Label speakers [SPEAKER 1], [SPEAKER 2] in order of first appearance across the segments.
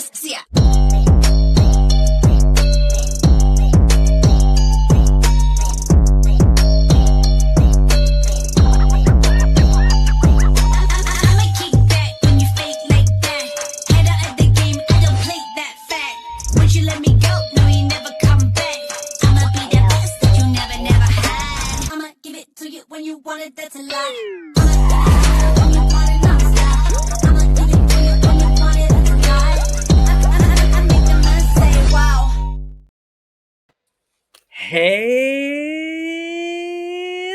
[SPEAKER 1] just see ya. That's a lie.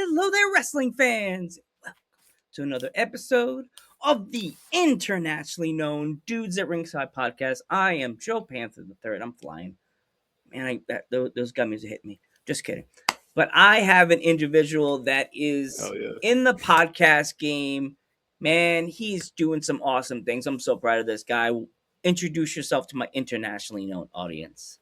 [SPEAKER 2] Hello there, wrestling fans. Welcome to another episode of the internationally known Dudes at Ringside Podcast. I am Joe Panther III. I'm flying. Man, those gummies hit me. Just kidding. But I have an individual that is in the podcast game. Man, he's doing some awesome things. I'm so proud of this guy. Introduce yourself to my internationally known audience.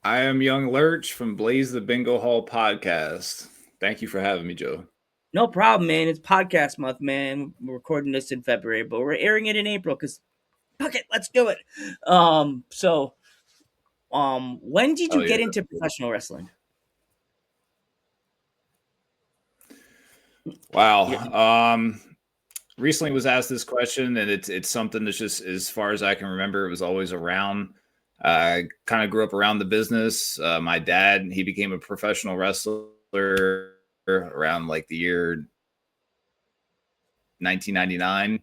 [SPEAKER 3] I am Young Lurch from Blaze the Bingo Hall podcast. Thank you for having me, Joe.
[SPEAKER 2] No problem, man. It's podcast month, man. We're recording this in February, but we're airing it in April because, fuck it, let's do it. When did you get into professional wrestling?
[SPEAKER 3] Wow. Recently was asked this question, and it's something that's just, as far as I can remember, it was always around. I kind of grew up around the business. My dad, he became a professional wrestler around like the year 1999.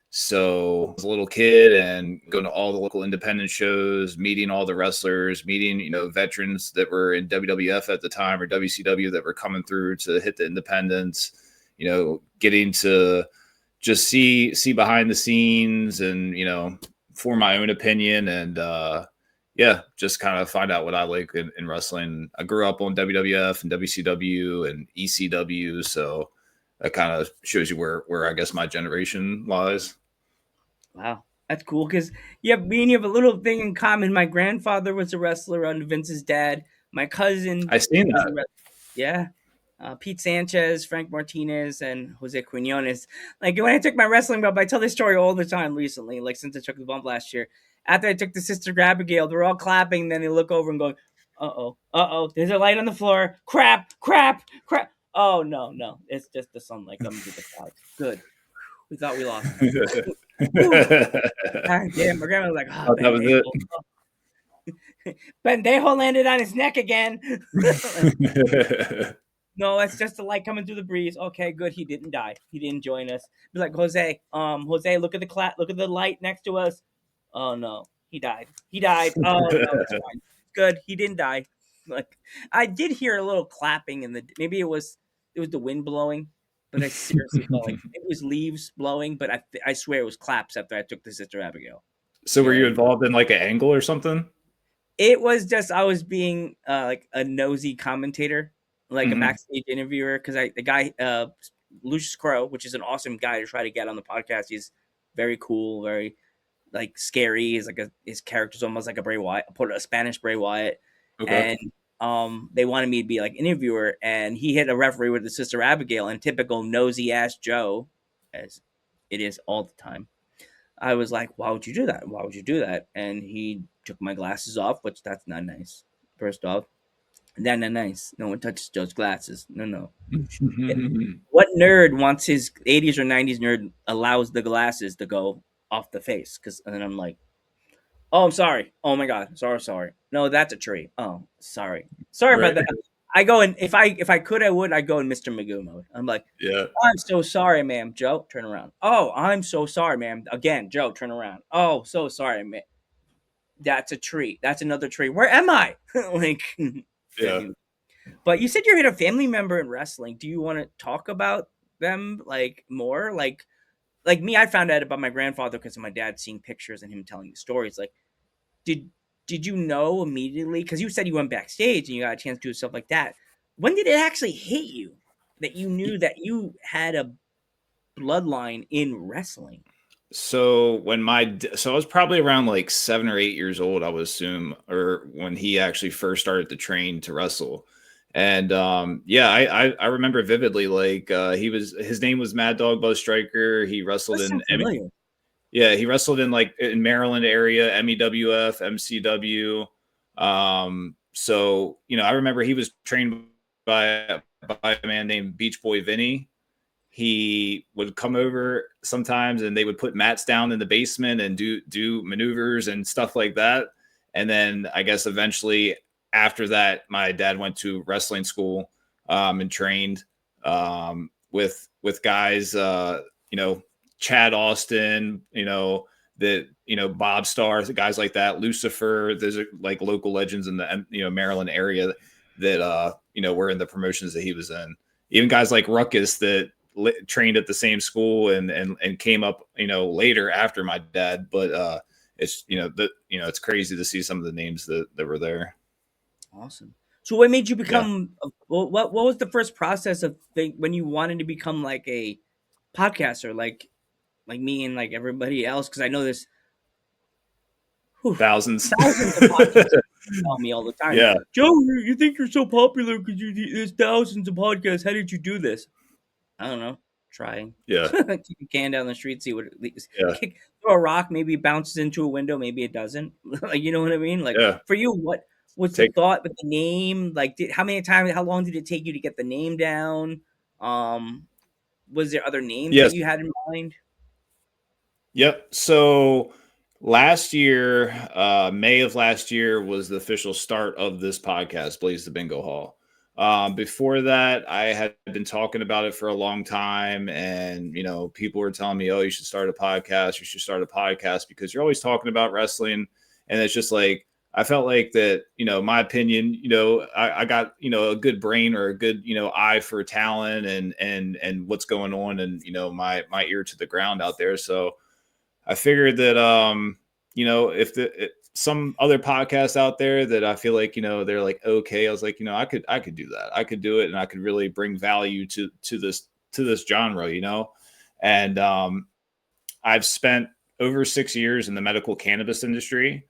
[SPEAKER 3] So I was a little kid and going to all the local independent shows, meeting all the wrestlers, meeting, veterans that were in WWF at the time or WCW that were coming through to hit the independents, getting to just see behind the scenes and, form my own opinion and, just kind of find out what I like in wrestling. I grew up on WWF and WCW and ECW. So that kind of shows you where I guess my generation lies.
[SPEAKER 2] Wow, that's cool because you have a little thing in common. My grandfather was a wrestler under Vince's dad. My cousin,
[SPEAKER 3] I seen that.
[SPEAKER 2] Pete Sanchez, Frank Martinez, and Jose Quinones. Like when I took my wrestling bump, I tell this story all the time recently. Like since I took the bump last year, after I took the Sister Abigail, they're all clapping. Then they look over and going, "Uh oh, there's a light on the floor. Crap! Oh no, it's just the sunlight coming through the clouds. Good. We thought we lost. Damn, my grandma was like,
[SPEAKER 3] that was
[SPEAKER 2] it. Pendejo landed on his neck again. No, it's just the light coming through the breeze. Okay, good. He didn't die. He didn't join us. Be like, Jose, look at the light next to us. Oh no, he died. Oh no, it's fine. Good. He didn't die. Like I did hear a little clapping maybe it was the wind blowing. But I seriously felt like it was leaves blowing, but I swear it was claps after I took the Sister Abigail.
[SPEAKER 3] So were you involved in like an angle or something?
[SPEAKER 2] It was just I was being like a nosy commentator, like a backstage interviewer, because the guy Lucius Crow, which is an awesome guy to try to get on the podcast. He's very cool, very like scary. He's like his character's almost like a Bray Wyatt, a Spanish Bray Wyatt, and they wanted me to be like interviewer, and he hit a referee with the Sister Abigail, and typical nosy ass Joe, as it is all the time. I was like, why would you do that? And he took my glasses off, which that's not nice. First off, that's not nice. No one touches Joe's glasses. No. What nerd wants his 80s or 90s nerd allows the glasses to go off the face? And then I'm like, oh, I'm sorry. Oh my God. Sorry. No, that's a tree. Oh, sorry about that. I go in, if I could, I would. I go in Mr. Magoo mode. I'm like,
[SPEAKER 3] yeah.
[SPEAKER 2] I'm so sorry, ma'am. Joe, turn around. Oh, I'm so sorry, ma'am. Again, Joe, turn around. Oh, so sorry, ma'am. That's a tree. That's another tree. Where am I?
[SPEAKER 3] Yeah.
[SPEAKER 2] But you said you had a family member in wrestling. Do you want to talk about them like more? Like me, I found out about my grandfather because of my dad seeing pictures and him telling the stories. Like, did you know immediately? Because you said you went backstage and you got a chance to do stuff like that. When did it actually hit you that you knew that you had a bloodline in wrestling?
[SPEAKER 3] So I was probably around like 7 or 8 years old, I would assume, or when he actually first started to train to wrestle. And I remember vividly, like his name was Mad Dog Buzz Striker. He wrestled in Yeah, he wrestled in like in Maryland area, MEWF, MCW. So you know, I remember he was trained by a man named Beach Boy Vinny. He would come over sometimes, and they would put mats down in the basement and do maneuvers and stuff like that. And then I guess eventually after that, my dad went to wrestling school and trained with guys, you know, Chad Austin, you know, Bob Starr, guys like that, Lucifer. Those are like local legends in the Maryland area that you know, were in the promotions that he was in. Even guys like Ruckus that trained at the same school and came up, you know, later after my dad. But it's it's crazy to see some of the names that were there.
[SPEAKER 2] Awesome. So what made you become? What was the first process of when you wanted to become like a podcaster, like me and like everybody else? Because I know there's
[SPEAKER 3] thousands
[SPEAKER 2] of podcasters tell me all the time.
[SPEAKER 3] Yeah,
[SPEAKER 2] Joe, you think you're so popular because there's thousands of podcasts. How did you do this? I don't know. Trying.
[SPEAKER 3] Yeah.
[SPEAKER 2] Kick a can down the street, see what it leaves.
[SPEAKER 3] Yeah.
[SPEAKER 2] Throw a rock, maybe it bounces into a window, maybe it doesn't. Like, you know what I mean? Like, for you, what's the thought with the name? Like, how long did it take you to get the name down? Was there other names that you had in mind?
[SPEAKER 3] Yep. So last year, May of last year was the official start of this podcast, Blaze the Bingo Hall. Before that, I had been talking about it for a long time, and you know, people were telling me, "Oh, you should start a podcast. You should start a podcast because you're always talking about wrestling." And it's just like I felt like that, you know, my opinion, you know, I got, you know, a good brain or a good, you know, eye for talent and what's going on, and you know, my ear to the ground out there. So I figured that you know, if some other podcasts out there that I feel like, you know, they're like, okay, I was like, you know, I could do that. I could do it, and I could really bring value to this genre, you know. And I've spent over 6 years in the medical cannabis industry,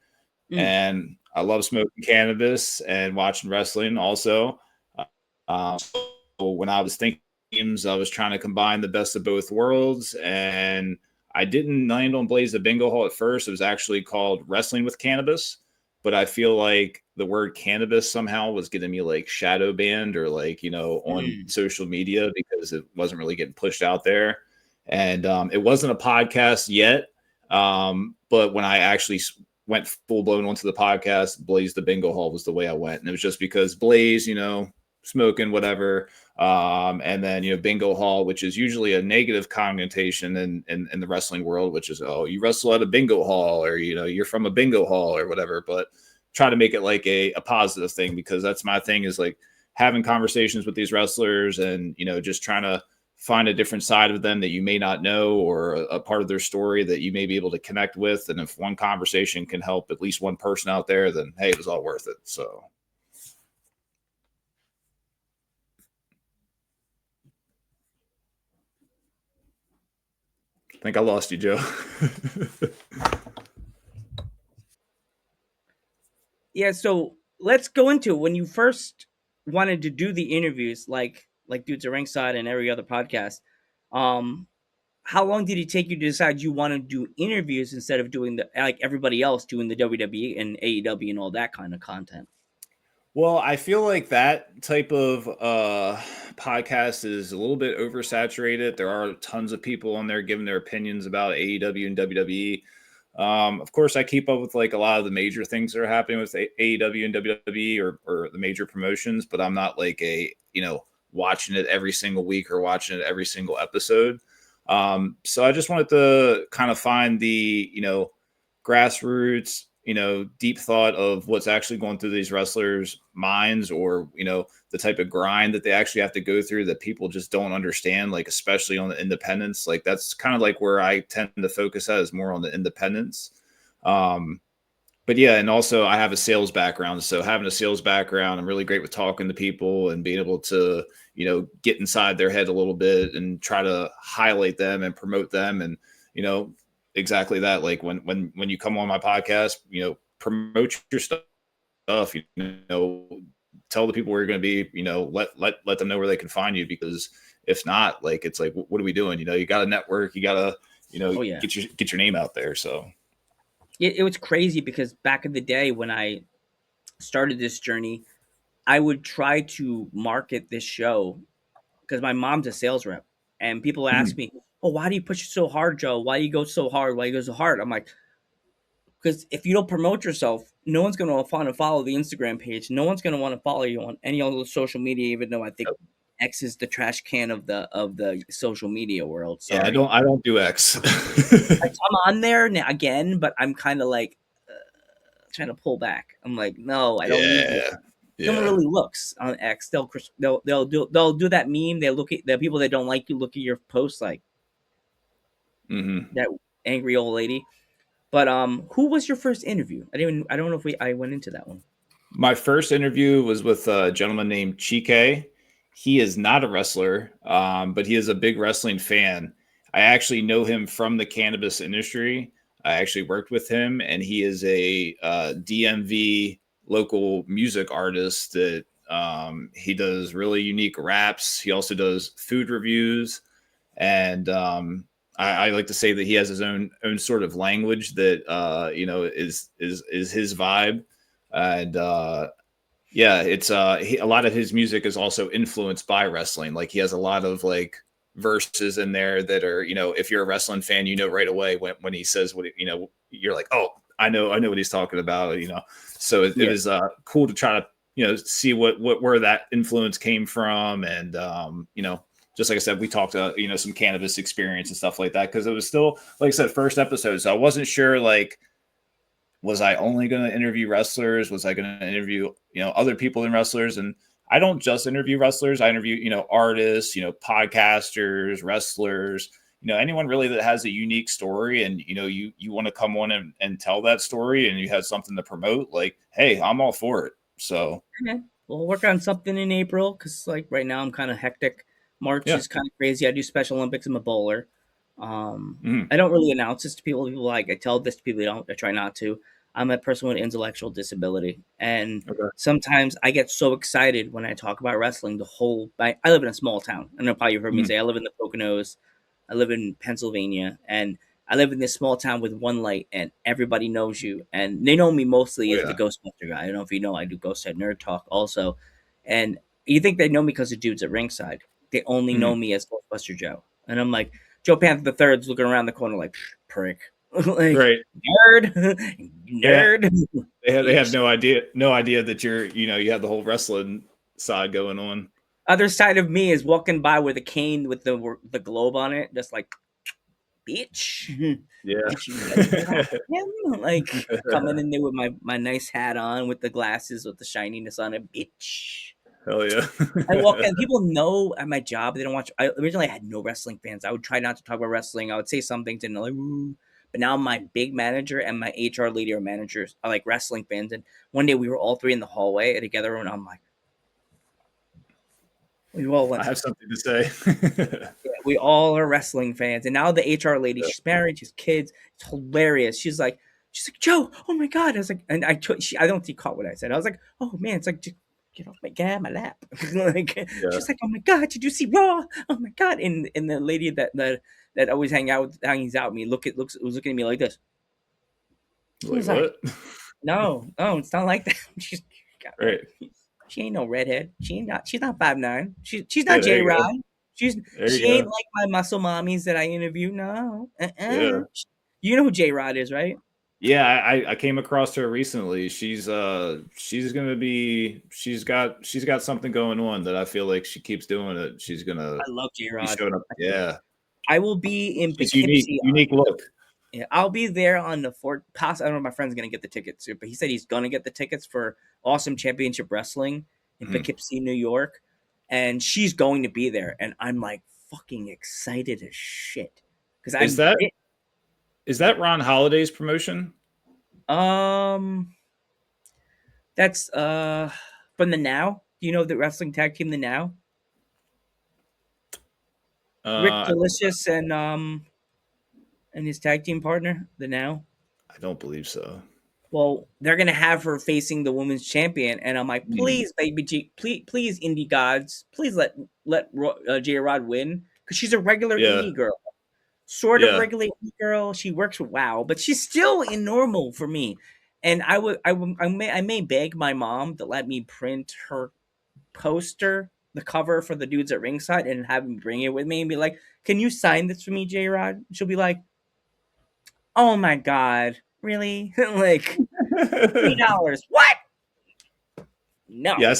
[SPEAKER 3] and I love smoking cannabis and watching wrestling also. So when I was thinking, I was trying to combine the best of both worlds, and I didn't land on Blaze the Bingo Hall at first. It was actually called Wrestling with Cannabis, but I feel like the word cannabis somehow was getting me like shadow banned or like, you know, on social media because it wasn't really getting pushed out there. And it wasn't a podcast yet. But when I actually went full blown onto the podcast, Blaze the Bingo Hall was the way I went. And it was just because Blaze, you know, smoking, whatever. And then, you know, Bingo Hall, which is usually a negative connotation in the wrestling world, which is, oh, you wrestle at a bingo hall, or, you know, you're from a bingo hall or whatever, but try to make it like a positive thing, because that's my thing, is like having conversations with these wrestlers and, you know, just trying to find a different side of them that you may not know, or a part of their story that you may be able to connect with. And if one conversation can help at least one person out there, then hey, it was all worth it. So I think I lost you, Joe.
[SPEAKER 2] Yeah, so let's go into when you first wanted to do the interviews, like Dudes At Ringside and every other podcast. How long did it take you to decide you want to do interviews instead of doing like everybody else doing the WWE and AEW and all that kind of content?
[SPEAKER 3] Well, I feel like that type of podcast is a little bit oversaturated. There are tons of people on there giving their opinions about AEW and WWE. Of course, I keep up with like a lot of the major things that are happening with AEW and WWE or the major promotions, but I'm not like watching it every single week or watching it every single episode. So I just wanted to kind of find the, grassroots, deep thought of what's actually going through these wrestlers' minds, or, the type of grind that they actually have to go through that people just don't understand, like, especially on the independents. Like, that's kind of like where I tend to focus at, is more on the independents. But yeah, and also I have a sales background. So having a sales background, I'm really great with talking to people and being able to, get inside their head a little bit and try to highlight them and promote them. And, exactly that. Like when you come on my podcast, promote your stuff, tell the people where you're going to be, let them know where they can find you, because if not, like, it's like, what are we doing? You got a network, you got to,
[SPEAKER 2] Oh yeah.
[SPEAKER 3] get your name out there. So
[SPEAKER 2] It was crazy because back in the day when I started this journey, I would try to market this show because my mom's a sales rep, and people ask me, "Oh, why do you push it so hard, Joe? Why do you go so hard? Why do you go so hard?" I'm like, because if you don't promote yourself, no one's going to want to follow the Instagram page. No one's going to want to follow you on any other social media, even though I think X is the trash can of the social media world. Sorry.
[SPEAKER 3] Yeah, I don't do X.
[SPEAKER 2] I'm on there now again, but I'm kind of like trying to pull back. I'm like, no, I don't need this. No one really looks on X. They'll do that meme. They look at the people that don't like you. Look at your posts like that angry old lady. But who was your first interview? I don't know if I went into that one.
[SPEAKER 3] My first interview was with a gentleman named Chike. He is not a wrestler, but he is a big wrestling fan. I actually know him from the cannabis industry. I actually worked with him, and he is a DMV local music artist that he does really unique raps. He also does food reviews, and I like to say that he has his own sort of language that is his vibe, and it's a lot of his music is also influenced by wrestling. Like he has a lot of like verses in there that are, if you're a wrestling fan, right away when he says what you're like, oh, I know what he's talking about, So it was cool to try to see where that influence came from, and just like I said, we talked some cannabis experience and stuff like that, because it was still, like I said, first episode, so I wasn't sure, like, was I only going to interview wrestlers? Was I going to interview other people than wrestlers? And I don't just interview wrestlers. I interview artists, podcasters, wrestlers, anyone really that has a unique story, and you want to come on and tell that story, and you have something to promote. Like, hey, I'm all for it. So
[SPEAKER 2] we'll work on something in April, because like right now I'm kind of hectic. March is kind of crazy. I do Special Olympics. I'm a bowler. I don't really announce this to people. People like, I tell this to people. I try not to. I'm a person with intellectual disability, and sometimes I get so excited when I talk about wrestling. I live in a small town. I know probably you've heard me say I live in the Poconos. I live in Pennsylvania, and I live in this small town with one light, and everybody knows you. And they know me mostly as the Ghostbuster guy. I don't know if you know, I do Ghost Head Nerd Talk also. And you think they know me because of Dudes at Ringside. They only know me as Ghostbuster Joe. And I'm like, Joe Panther the Third's looking around the corner like, prick. Like, nerd.
[SPEAKER 3] They have no idea that you have the whole wrestling side going on.
[SPEAKER 2] Other side of me is walking by with a cane with the globe on it, just like, bitch. Like coming in there with my nice hat on, with the glasses with the shininess on it, bitch.
[SPEAKER 3] Hell yeah.
[SPEAKER 2] I walk in, people know at my job they don't watch. I originally had no wrestling fans. I would try not to talk about wrestling. I would say some things and like, ooh. But now my big manager and my HR leader are managers are like wrestling fans. And one day we were all three in the hallway together, and I'm like,
[SPEAKER 3] I have something to say.
[SPEAKER 2] we all are wrestling fans. And now the HR lady, she's married, she's kids. It's hilarious. She's like, Joe, oh my God. I was like, and I don't think you caught what I said. I was like, oh man, it's like, just get off my lap. Like, she's like, oh my God, did you see Raw? Oh my God. And the lady that always hangs out with me was looking at me like this.
[SPEAKER 3] Wait, what?
[SPEAKER 2] Like, no, it's not like that. She's
[SPEAKER 3] right.
[SPEAKER 2] She ain't no redhead. She's not 5'9". She's not J-Rod. She ain't like my muscle mommies that I interview. No.
[SPEAKER 3] Yeah.
[SPEAKER 2] You know who J-Rod is, right?
[SPEAKER 3] Yeah, I came across her recently. She's got something going on that I feel like she keeps doing it. She's gonna.
[SPEAKER 2] I love J-Rod.
[SPEAKER 3] Showing up. Yeah.
[SPEAKER 2] I will be in
[SPEAKER 3] Poughkeepsie. Unique look.
[SPEAKER 2] Yeah, I'll be there on the 4th. I don't know if my friend's gonna get the tickets, but he said he's gonna get the tickets for Awesome Championship Wrestling in Poughkeepsie, New York, and she's going to be there, and I'm like fucking excited as shit. Because
[SPEAKER 3] is that Ron Holiday's promotion?
[SPEAKER 2] That's from the Now. Do you know the wrestling tag team, the Now? Rick Delicious and his tag team partner, the Now.
[SPEAKER 3] I don't believe so.
[SPEAKER 2] Well, they're gonna have her facing the women's champion, and I'm like, please, baby G, please, indie gods, please let J-Rod win, because she's a regular indie girl. sort of
[SPEAKER 3] Yeah.
[SPEAKER 2] regular girl. She works with WoW, but she's still in normal for me. And I may beg my mom to let me print her poster, the cover for the Dudes at Ringside, and have me bring it with me and be like, "Can you sign this for me, J Rod?" She'll be like, "Oh my god, really? Like $3? What? No."
[SPEAKER 3] Yeah, I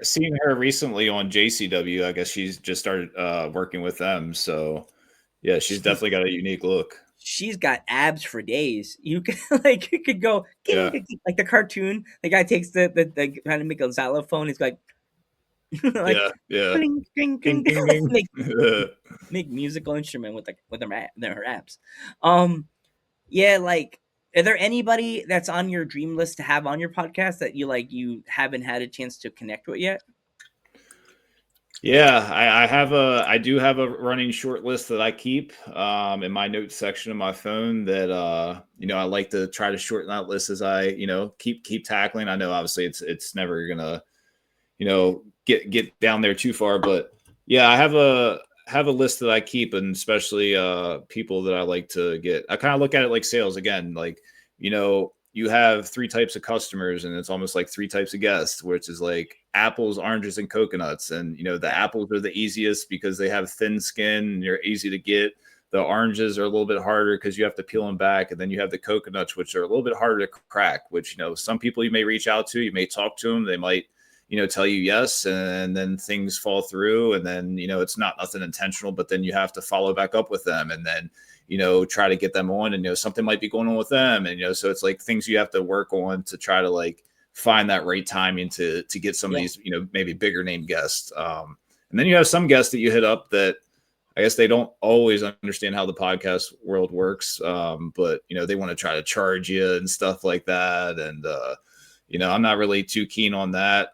[SPEAKER 3] seen her recently on JCW. I guess she's just started working with them. So yeah, she's definitely got a unique look.
[SPEAKER 2] She's got abs for days. You could like you could go
[SPEAKER 3] Yeah.
[SPEAKER 2] like the cartoon. The guy takes the trying to make a xylophone. He's like like
[SPEAKER 3] Yeah. Yeah.
[SPEAKER 2] ding, ding,
[SPEAKER 3] Ding,
[SPEAKER 2] ding,
[SPEAKER 3] ding, ding.
[SPEAKER 2] make musical instrument with her abs. Yeah, like are there anybody that's on your dream list to have on your podcast that you haven't had a chance to connect with yet?
[SPEAKER 3] Yeah, I do have a running short list that I keep in my notes section of my phone that I like to try to shorten that list as I keep tackling. I know obviously it's never gonna get down there too far, but yeah, I have a list that I keep, and especially people that I like to get. I kind of look at it like sales again, like you have three types of customers, and it's almost like three types of guests, which is like apples, oranges, and coconuts. And the apples are the easiest because they have thin skin and you're easy to get. The oranges are a little bit harder because you have to peel them back, and then you have the coconuts, which are a little bit harder to crack. Which some people you may reach out to, you may talk to them, they might tell you yes, and then things fall through, and then it's not nothing intentional, but then you have to follow back up with them, and then try to get them on, and something might be going on with them, and so it's like things you have to work on to try to like find that right timing to get some of these maybe bigger name guests. And then you have some guests that you hit up that I guess they don't always understand how the podcast world works, but they want to try to charge you and stuff like that, and I'm not really too keen on that.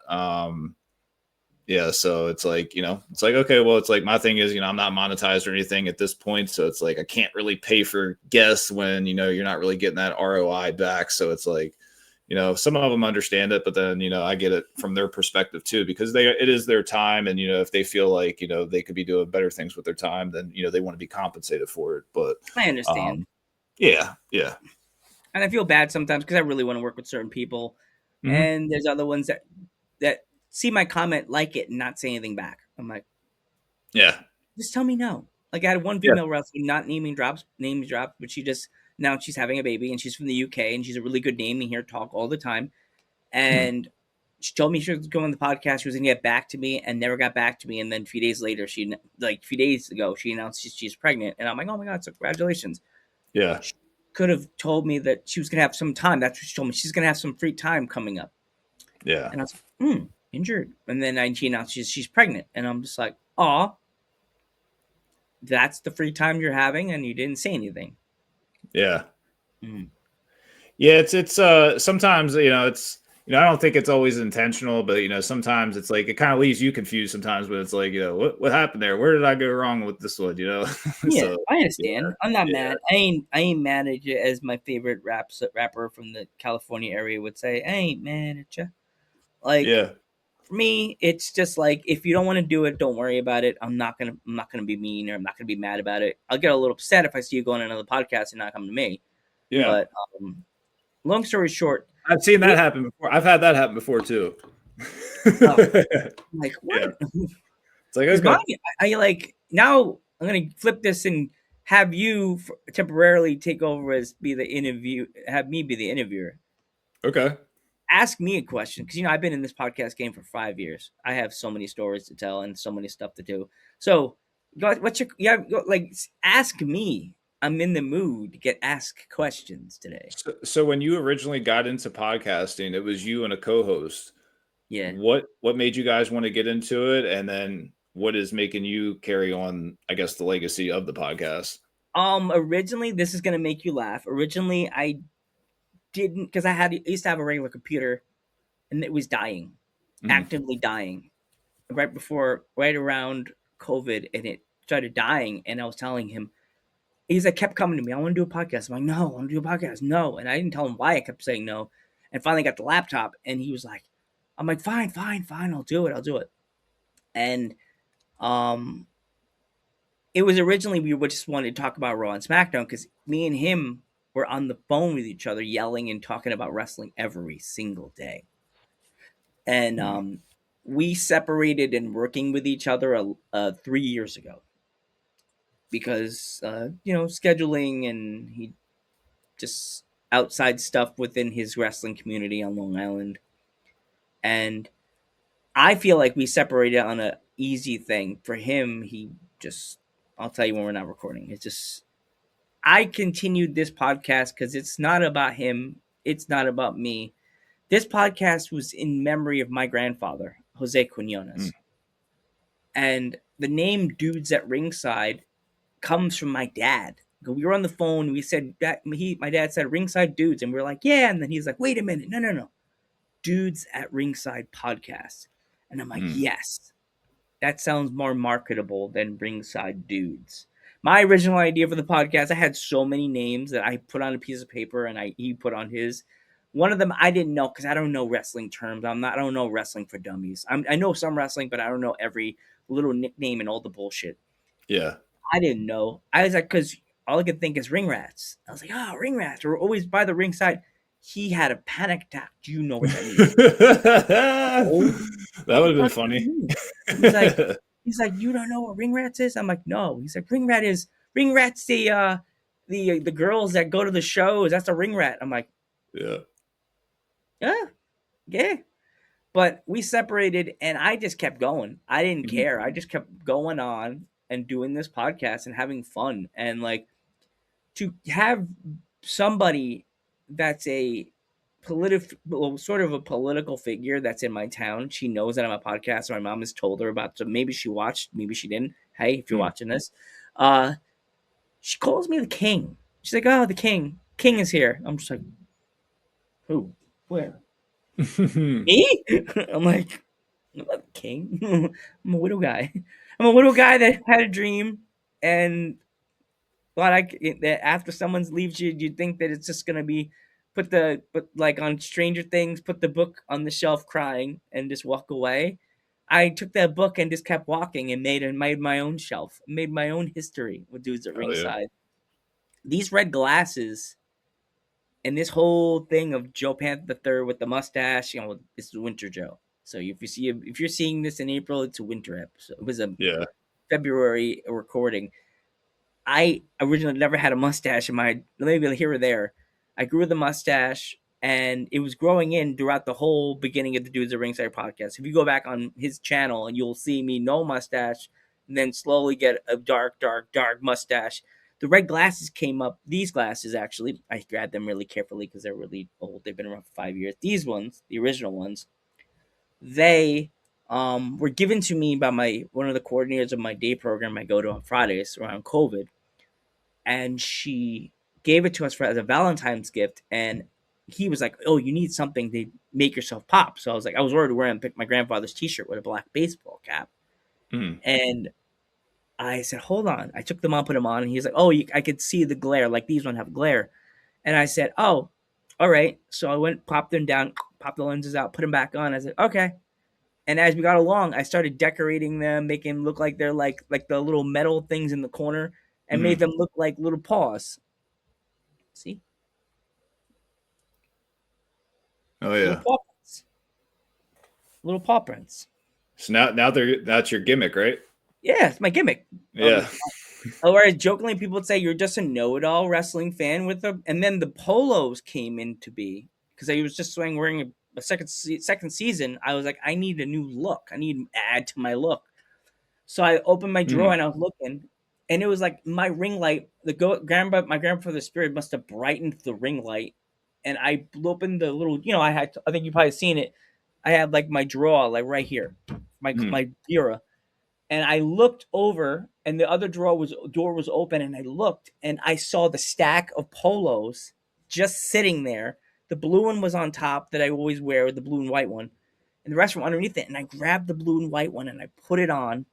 [SPEAKER 3] Yeah, so it's like, okay, well, it's like my thing is, I'm not monetized or anything at this point. So it's like I can't really pay for guests when, you're not really getting that ROI back. So it's like, some of them understand it, but then, I get it from their perspective too, because it is their time. And, if they feel like, they could be doing better things with their time, then, they want to be compensated for it. But
[SPEAKER 2] I understand.
[SPEAKER 3] Yeah. Yeah.
[SPEAKER 2] And I feel bad sometimes because I really want to work with certain people.
[SPEAKER 3] Mhm.
[SPEAKER 2] And there's other ones that see my comment, like it, and not say anything back. I'm like,
[SPEAKER 3] Yeah.
[SPEAKER 2] just tell me no. Like I had one female wrestler, not names dropped, but she just now she's having a baby and she's from the UK and she's a really good name and here talk all the time. And she told me she was going on the podcast, she was gonna get back to me and never got back to me. And then a few days later, a few days ago, she announced she's pregnant. And I'm like, oh my God, so congratulations.
[SPEAKER 3] Yeah.
[SPEAKER 2] She could have told me that she was gonna have some time. That's what she told me. She's gonna have some free time coming up.
[SPEAKER 3] Yeah.
[SPEAKER 2] And I was like, injured. And then she announced she's pregnant. And I'm just like, aw, that's the free time you're having, and you didn't say anything.
[SPEAKER 3] Yeah. Yeah, it's sometimes it's I don't think it's always intentional, but sometimes it's like it kind of leaves you confused sometimes, but it's like what happened there? Where did I go wrong with this one?
[SPEAKER 2] Yeah,
[SPEAKER 3] So,
[SPEAKER 2] I understand.
[SPEAKER 3] yeah,
[SPEAKER 2] I'm not
[SPEAKER 3] yeah.
[SPEAKER 2] mad. I ain't mad at you, as my favorite rapper from the California area would say. I ain't mad at you. Like
[SPEAKER 3] Yeah.
[SPEAKER 2] for me, it's just like if you don't want to do it, don't worry about it. I'm not gonna be mean, or I'm not gonna be mad about it. I'll get a little upset if I see you go on another podcast and not come to me.
[SPEAKER 3] Yeah.
[SPEAKER 2] But long story short,
[SPEAKER 3] I've seen that happen before. I've had that happen before too.
[SPEAKER 2] like what?
[SPEAKER 3] Yeah. It's like okay.
[SPEAKER 2] I like now I'm gonna flip this and have you temporarily take over as have me be the interviewer.
[SPEAKER 3] Okay.
[SPEAKER 2] Ask me a question because I've been in this podcast game for 5 years. I have so many stories to tell and so many stuff to do. So, ask me. I'm in the mood to get asked questions today.
[SPEAKER 3] So when you originally got into podcasting, it was you and a co-host.
[SPEAKER 2] Yeah.
[SPEAKER 3] What made you guys want to get into it, and then what is making you carry on, I guess, the legacy of the podcast?
[SPEAKER 2] Originally, this is gonna make you laugh. Originally, I didn't because I used to have a regular computer, and it was dying, actively dying, right around COVID, and it started dying. And I was telling him, kept coming to me, I want to do a podcast. I'm like, no, I want to do a podcast. No. And I didn't tell him why I kept saying no. And finally got the laptop, and he was like, I'm like, fine. I'll do it. And, it was originally we just wanted to talk about Raw and SmackDown because me and him were on the phone with each other, yelling and talking about wrestling every single day. And we separated and working with each other 3 years ago because scheduling, and he just outside stuff within his wrestling community on Long Island. And I feel like we separated on a easy thing. For him, I'll tell you when we're not recording. It's just, I continued this podcast because it's not about him. It's not about me. This podcast was in memory of my grandfather, Jose Quinones. And the name Dudes at Ringside comes from my dad. We were on the phone. We said that my dad said Ringside Dudes. And we were like, yeah. And then he's like, wait a minute. No. Dudes at Ringside Podcast. And I'm like, yes, that sounds more marketable than Ringside Dudes. My original idea for the podcast, I had so many names that I put on a piece of paper and he put on his. One of them I didn't know because I don't know wrestling terms. I don't know wrestling for dummies. I know some wrestling, but I don't know every little nickname and all the bullshit.
[SPEAKER 3] Yeah.
[SPEAKER 2] I didn't know. I was like, because all I could think is ring rats. I was like, ring rats. We're always by the ringside. He had a panic attack. Do you know what that means?
[SPEAKER 3] That would have been funny.
[SPEAKER 2] He's like, you don't know what ring rats is? I'm like, no. He's like, ring rat's the girls that go to the shows. That's a ring rat. I'm like, yeah. But we separated, and I just kept going. I didn't care. I just kept going on and doing this podcast and having fun. And like, to have somebody that's a sort of a political figure that's in my town. She knows that I'm a podcast. My mom has told her about, so maybe she watched, maybe she didn't. Hey, if you're watching this, she calls me the king. She's like, oh, the king is here. I'm just like, who? Where? Me? I'm like, I'm not the king. I'm a widow guy. I'm a widow guy that had a dream, and that after someone leaves you, you think that it's just gonna be but like on Stranger Things, put the book on the shelf crying and just walk away. I took that book and just kept walking and made my own shelf, made my own history with Dudes at Ringside. Yeah. These red glasses and this whole thing of Joe Panther the Third with the mustache, it's Winter Joe. So if you're seeing this in April, it's a winter episode. It was a February recording. I originally never had a mustache in my, maybe here or there. I grew the mustache, and it was growing in throughout the whole beginning of the Dudes at Ringside podcast. If you go back on his channel, and you'll see me no mustache, and then slowly get a dark mustache. The red glasses came up. These glasses, actually, I grabbed them really carefully because they're really old. They've been around for 5 years. These ones, the original ones, they were given to me by one of the coordinators of my day program I go to on Fridays around COVID. And she gave it to us as a Valentine's gift. And he was like, oh, you need something to make yourself pop. So I was like, I was already wearing my grandfather's t-shirt with a black baseball cap. And I said, hold on. I took them on, put them on. And he's like, oh, I could see the glare. Like these ones have glare. And I said, oh, all right. So I went, popped them down, popped the lenses out, put them back on. I said, okay. And as we got along, I started decorating them, making them look like they're like the little metal things in the corner, and made them look like little paws. See?
[SPEAKER 3] Oh yeah.
[SPEAKER 2] Little paw prints.
[SPEAKER 3] So now that's your gimmick, right?
[SPEAKER 2] Yeah, it's my gimmick.
[SPEAKER 3] Yeah.
[SPEAKER 2] Or jokingly, people would say you're just a know-it-all wrestling fan with them. And then the polos came into be because I was just wearing a second season. I was like, I need a new look. I need to add to my look. So I opened my drawer and I was looking, and it was like my ring light. My grandfather's spirit must have brightened the ring light, and I opened the little. I think you probably seen it. I had like my drawer like right here, my bureau. And I looked over, and the other door was open, and I looked, and I saw the stack of polos just sitting there. The blue one was on top that I always wear, the blue and white one, and the rest were underneath it. And I grabbed the blue and white one, and I put it on,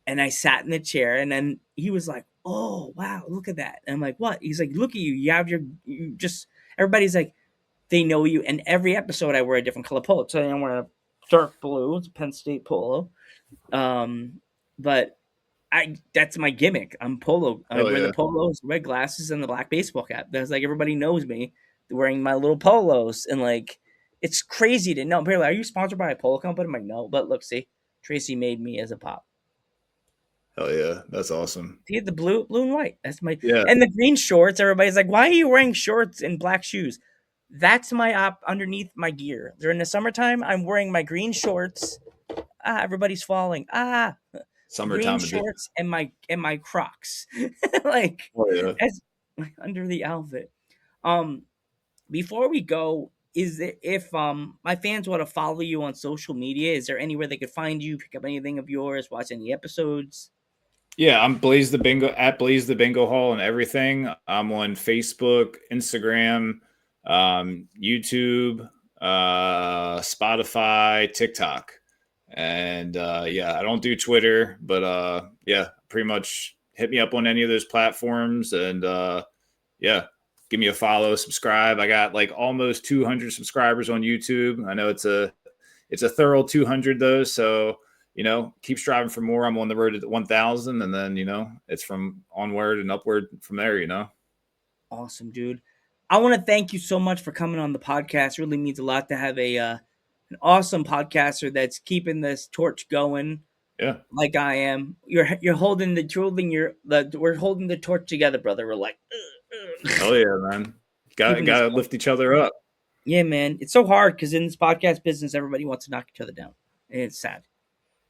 [SPEAKER 2] and I sat in the chair. And then he was like, "Oh wow, look at that!" And I'm like, "What?" He's like, "Look at you. You have everybody's like, they know you." And every episode, I wear a different color polo. So I'm wearing a dark blue, it's a Penn State polo. But That's my gimmick. I'm polo. I
[SPEAKER 3] Oh
[SPEAKER 2] wear the
[SPEAKER 3] yeah.
[SPEAKER 2] polos, red glasses, and the black baseball cap. That's like everybody knows me wearing my little polos, and like it's crazy to know. People are like, are you sponsored by a polo company? I'm like, no, but look, see, Tracy made me as a pop.
[SPEAKER 3] Oh yeah, that's awesome.
[SPEAKER 2] See the blue and white. That's my
[SPEAKER 3] Yeah.
[SPEAKER 2] and the green shorts. Everybody's like, why are you wearing shorts and black shoes? That's my op underneath my gear. During the summertime, I'm wearing my green shorts. Everybody's falling. Green
[SPEAKER 3] Summertime edition.
[SPEAKER 2] shorts and my Crocs, like
[SPEAKER 3] Oh yeah.
[SPEAKER 2] as under the outfit. Um, before we go, is it if my fans want to follow you on social media? Is there anywhere they could find you, pick up anything of yours, watch any episodes?
[SPEAKER 3] Yeah, I'm Blaze the Bingo at Blaze the Bingo Hall and everything. I'm on Facebook, Instagram, YouTube, Spotify, TikTok. And yeah, I don't do Twitter, but yeah, pretty much hit me up on any of those platforms and yeah, give me a follow, subscribe. I got like almost 200 subscribers on YouTube. I know it's a thorough 200 though, so keep striving for more. I'm on the road to 1,000, and then it's from onward and upward from there.
[SPEAKER 2] Awesome, dude. I want to thank you so much for coming on the podcast. It really means a lot to have an awesome podcaster that's keeping this torch going.
[SPEAKER 3] Yeah,
[SPEAKER 2] like I am. You're holding we're holding the torch together, brother. We're like,
[SPEAKER 3] oh yeah, man. Gotta lift each other up.
[SPEAKER 2] Yeah, man. It's so hard because in this podcast business, everybody wants to knock each other down, and it's sad.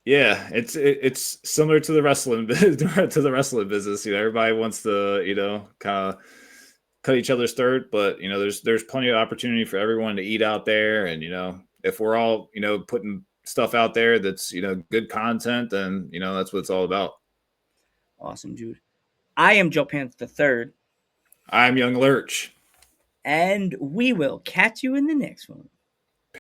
[SPEAKER 3] Yeah, it's similar to the wrestling business. Everybody wants to kind of cut each other's throat, but there's plenty of opportunity for everyone to eat out there, and if we're all putting stuff out there that's good content, then that's what it's all about.
[SPEAKER 2] Awesome, dude. I am Joe Panther the third.
[SPEAKER 3] I'm Young Lurch,
[SPEAKER 2] and we will catch you in the next one.